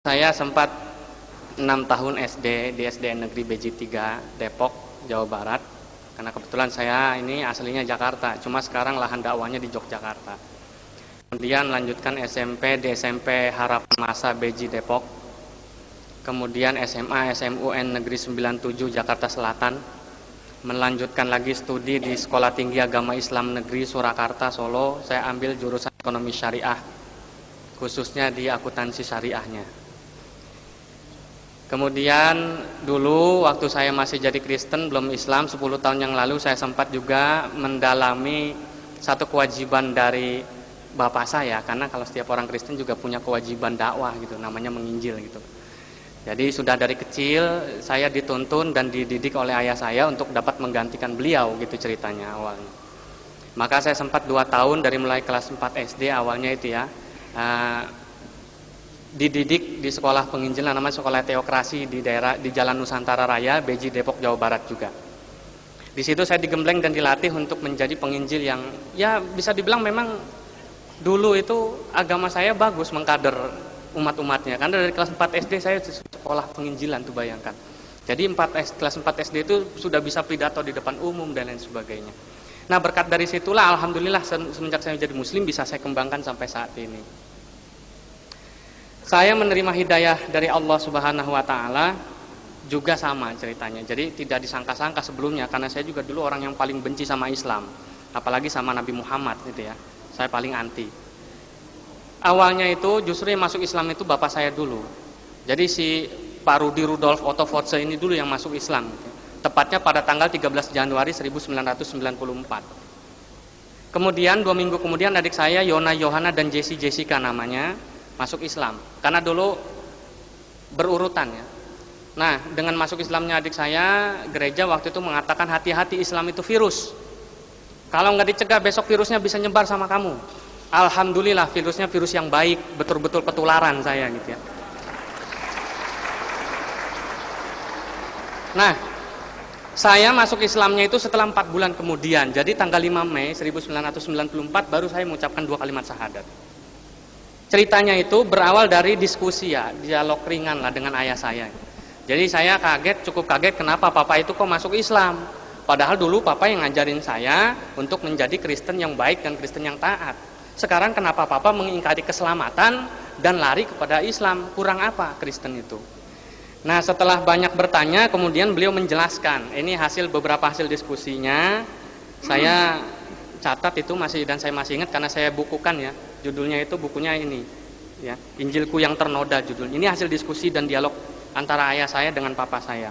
Saya sempat 6 tahun SD di SDN Negeri Beji 3, Depok, Jawa Barat. Karena kebetulan saya ini aslinya Jakarta, cuma sekarang lahan dakwahnya di Yogyakarta. Kemudian lanjutkan SMP di SMP Harapan Masa Beji Depok. Kemudian SMA SMUN Negeri 97 Jakarta Selatan. Melanjutkan lagi studi di Sekolah Tinggi Agama Islam Negeri Surakarta Solo. Saya ambil jurusan Ekonomi Syariah, khususnya di akuntansi syariahnya. Kemudian dulu waktu saya masih jadi Kristen, belum Islam, 10 tahun yang lalu saya sempat juga mendalami satu kewajiban dari bapak saya. Karena kalau setiap orang Kristen juga punya kewajiban dakwah gitu, namanya menginjil gitu. Jadi sudah dari kecil saya dituntun dan dididik oleh ayah saya untuk dapat menggantikan beliau gitu ceritanya awalnya. Maka saya sempat 2 tahun dari mulai kelas 4 SD awalnya itu ya, dididik di sekolah penginjilan namanya sekolah teokrasi di daerah di Jalan Nusantara Raya, Beji, Depok, Jawa Barat juga. Di situ saya digembleng dan dilatih untuk menjadi penginjil yang ya bisa dibilang memang dulu itu agama saya bagus mengkader umat-umatnya. Karena dari kelas 4 SD saya sekolah penginjilan tuh bayangkan. Jadi kelas 4 SD itu sudah bisa pidato di depan umum dan lain sebagainya. Nah berkat dari situlah alhamdulillah semenjak saya menjadi muslim bisa saya kembangkan sampai saat ini. Saya menerima hidayah dari Allah Subhanahu wa Ta'ala juga sama ceritanya. Jadi tidak disangka-sangka sebelumnya, karena saya juga dulu orang yang paling benci sama Islam, apalagi sama Nabi Muhammad gitu ya. Saya paling anti. Awalnya itu justru yang masuk Islam itu bapak saya dulu. Jadi si Pak Rudi Rudolf Otto Fotze ini dulu yang masuk Islam gitu. Tepatnya pada tanggal 13 Januari 1994. Kemudian 2 minggu kemudian adik saya Yona Yohana dan Jessica namanya masuk Islam, karena dulu berurutan ya. Nah dengan masuk Islamnya adik saya, gereja waktu itu mengatakan hati-hati Islam itu virus. Kalau nggak dicegah besok virusnya bisa nyebar sama kamu. Alhamdulillah virusnya virus yang baik, betul-betul ketularan saya gitu ya. Nah saya masuk Islamnya itu setelah 4 bulan kemudian. Jadi tanggal 5 Mei 1994 baru saya mengucapkan 2 kalimat syahadat. Ceritanya itu berawal dari diskusi ya, dialog ringan lah dengan ayah saya. Jadi saya cukup kaget kenapa papa itu kok masuk Islam. Padahal dulu papa yang ngajarin saya untuk menjadi Kristen yang baik dan Kristen yang taat. Sekarang kenapa papa mengingkari keselamatan dan lari kepada Islam? Kurang apa Kristen itu? Nah setelah banyak bertanya kemudian beliau menjelaskan. Ini beberapa hasil diskusinya. Saya catat itu dan saya masih ingat karena saya bukukan ya. Judulnya itu bukunya ini ya, Injilku yang Ternoda judulnya. Ini hasil diskusi dan dialog antara ayah saya dengan papa saya.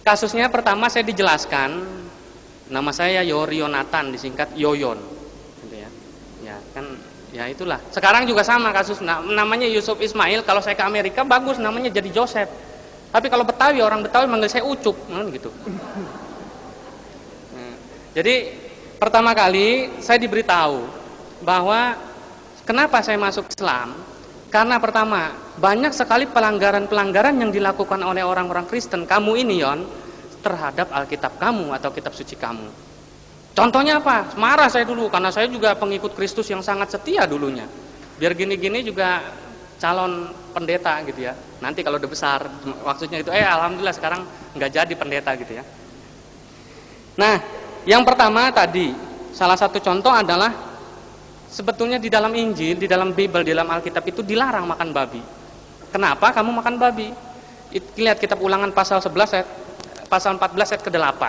Kasusnya pertama saya dijelaskan, nama saya Yori Yonatan, disingkat Yoyon gitu ya. Ya kan ya itulah. Sekarang juga sama kasus namanya Yusuf Ismail, kalau saya ke Amerika bagus namanya jadi Joseph. Tapi kalau Betawi, orang Betawi manggil saya Ucup gitu. Nah, jadi pertama kali saya diberitahu bahwa kenapa saya masuk Islam, karena pertama banyak sekali pelanggaran-pelanggaran yang dilakukan oleh orang-orang Kristen kamu ini Yon terhadap Alkitab kamu atau kitab suci kamu. Contohnya apa? Marah saya dulu karena saya juga pengikut Kristus yang sangat setia dulunya. Biar gini-gini juga calon pendeta gitu ya. Nanti kalau udah besar maksudnya itu alhamdulillah sekarang nggak jadi pendeta gitu ya. Nah yang pertama tadi salah satu contoh adalah sebetulnya di dalam Injil, di dalam Bible, di dalam Alkitab itu dilarang makan babi. Kenapa kamu makan babi? Lihat kitab Ulangan pasal 14 ayat ke-8.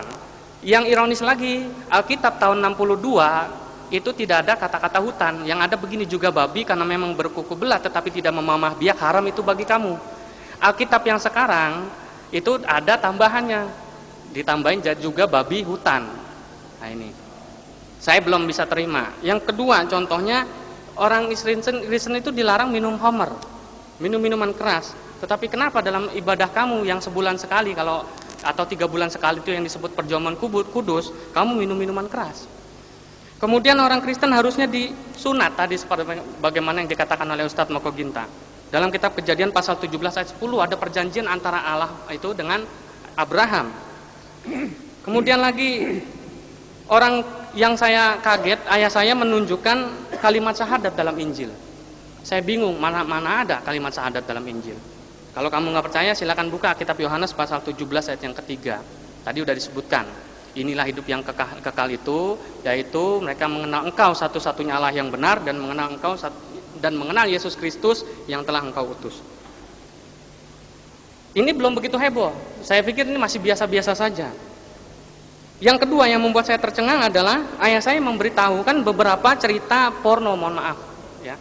Yang ironis lagi, Alkitab tahun 62 itu tidak ada kata-kata hutan. Yang ada begini juga babi karena memang berkuku belah tetapi tidak memamah biak, haram itu bagi kamu. Alkitab yang sekarang itu ada tambahannya. Ditambahin juga babi hutan. Nah ini saya belum bisa terima. Yang kedua contohnya orang Kristen itu dilarang minum homer, minum minuman keras. Tetapi kenapa dalam ibadah kamu yang sebulan sekali atau 3 bulan sekali itu yang disebut perjamuan kudus, kamu minum minuman keras? Kemudian orang Kristen harusnya disunat tadi seperti bagaimana yang dikatakan oleh Ustadz Moko Ginta. Dalam kitab Kejadian pasal 17 ayat 10 ada perjanjian antara Allah itu dengan Abraham. Kemudian lagi orang yang saya kaget, ayah saya menunjukkan kalimat syahadat dalam Injil. Saya bingung, mana ada kalimat syahadat dalam Injil. Kalau kamu nggak percaya, silakan buka kitab Yohanes pasal 17 ayat yang ketiga. Tadi udah disebutkan, inilah hidup yang kekal itu, yaitu mereka mengenal Engkau satu-satunya Allah yang benar, dan mengenal Yesus Kristus yang telah Engkau utus. Ini belum begitu heboh. Saya pikir ini masih biasa-biasa saja. Yang kedua yang membuat saya tercengang adalah ayah saya memberitahukan beberapa cerita porno, mohon maaf ya.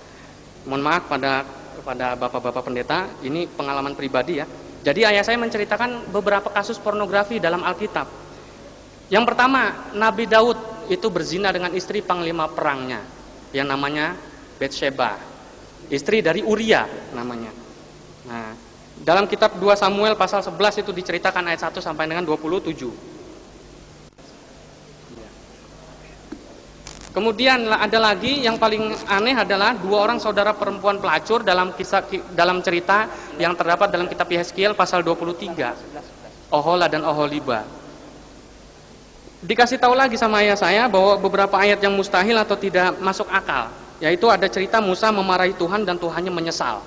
Mohon maaf kepada bapak-bapak pendeta, ini pengalaman pribadi ya. Jadi ayah saya menceritakan beberapa kasus pornografi dalam Alkitab. Yang pertama, Nabi Daud itu berzina dengan istri panglima perangnya yang namanya Batsheba, istri dari Uria namanya. Nah, dalam kitab 2 Samuel pasal 11 itu diceritakan ayat 1 sampai dengan 27. Kemudian ada lagi yang paling aneh adalah 2 orang saudara perempuan pelacur dalam cerita yang terdapat dalam kitab Yeskiel pasal 23. Ohola dan Oholiba. Dikasih tahu lagi sama ayah saya bahwa beberapa ayat yang mustahil atau tidak masuk akal, yaitu ada cerita Musa memarahi Tuhan dan Tuhannya menyesal.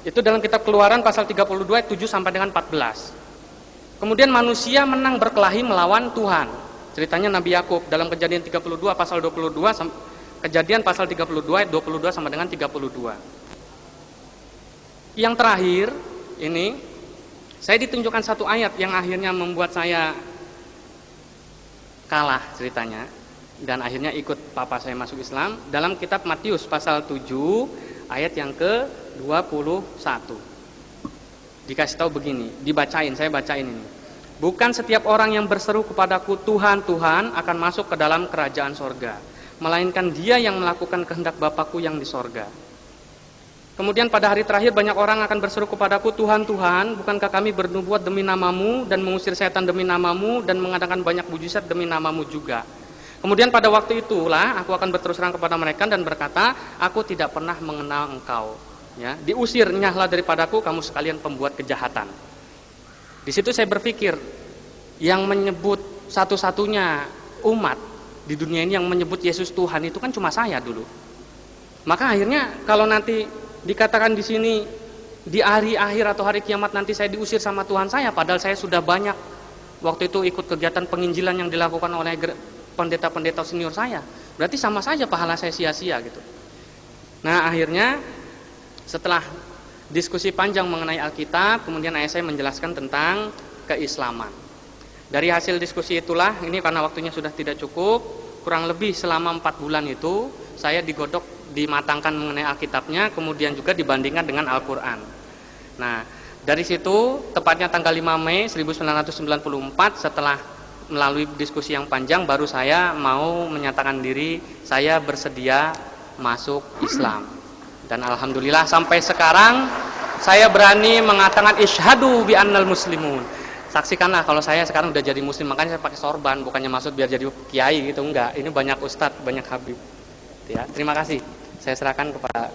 Itu dalam kitab Keluaran pasal 32 ayat 7 sampai dengan 14. Kemudian manusia menang berkelahi melawan Tuhan. Ceritanya Nabi Yakub dalam Kejadian 32 pasal 22, Kejadian pasal 32 ayat 22 sampai dengan 32. Yang terakhir ini saya ditunjukkan satu ayat yang akhirnya membuat saya kalah ceritanya dan akhirnya ikut papa saya masuk Islam dalam kitab Matius pasal 7 ayat yang ke-21. Dikasih tahu begini, saya bacain ini. Bukan setiap orang yang berseru kepadaku Tuhan, Tuhan akan masuk ke dalam kerajaan sorga, melainkan dia yang melakukan kehendak Bapakku yang di sorga. Kemudian pada hari terakhir banyak orang akan berseru kepadaku Tuhan, Tuhan, bukankah kami bernubuat demi namamu dan mengusir setan demi namamu dan mengadakan banyak mujizat demi namamu juga. Kemudian pada waktu itulah aku akan berterus terang kepada mereka dan berkata, aku tidak pernah mengenal engkau. Ya, diusir, nyahlah daripadaku kamu sekalian pembuat kejahatan. Di situ saya berpikir, yang menyebut satu-satunya umat di dunia ini yang menyebut Yesus Tuhan itu kan cuma saya dulu. Maka akhirnya kalau nanti dikatakan di sini di hari akhir atau hari kiamat nanti saya diusir sama Tuhan saya, padahal saya sudah banyak waktu itu ikut kegiatan penginjilan yang dilakukan oleh pendeta-pendeta senior saya, berarti sama saja pahala saya sia-sia gitu. Nah akhirnya setelah diskusi panjang mengenai Alkitab, kemudian ayah saya menjelaskan tentang keislaman. Dari hasil diskusi itulah, ini karena waktunya sudah tidak cukup, kurang lebih selama 4 bulan itu saya digodok, dimatangkan mengenai Alkitabnya, kemudian juga dibandingkan dengan Al-Quran. Nah dari situ tepatnya tanggal 5 Mei 1994 setelah melalui diskusi yang panjang, baru saya mau menyatakan diri saya bersedia masuk Islam. Dan alhamdulillah sampai sekarang saya berani mengatakan isyhadu bi annal muslimun. Saksikanlah kalau saya sekarang udah jadi muslim, makanya saya pakai sorban, bukannya maksud biar jadi kiai gitu, enggak. Ini banyak ustadz, banyak habib. Ya, terima kasih. Saya serahkan kepada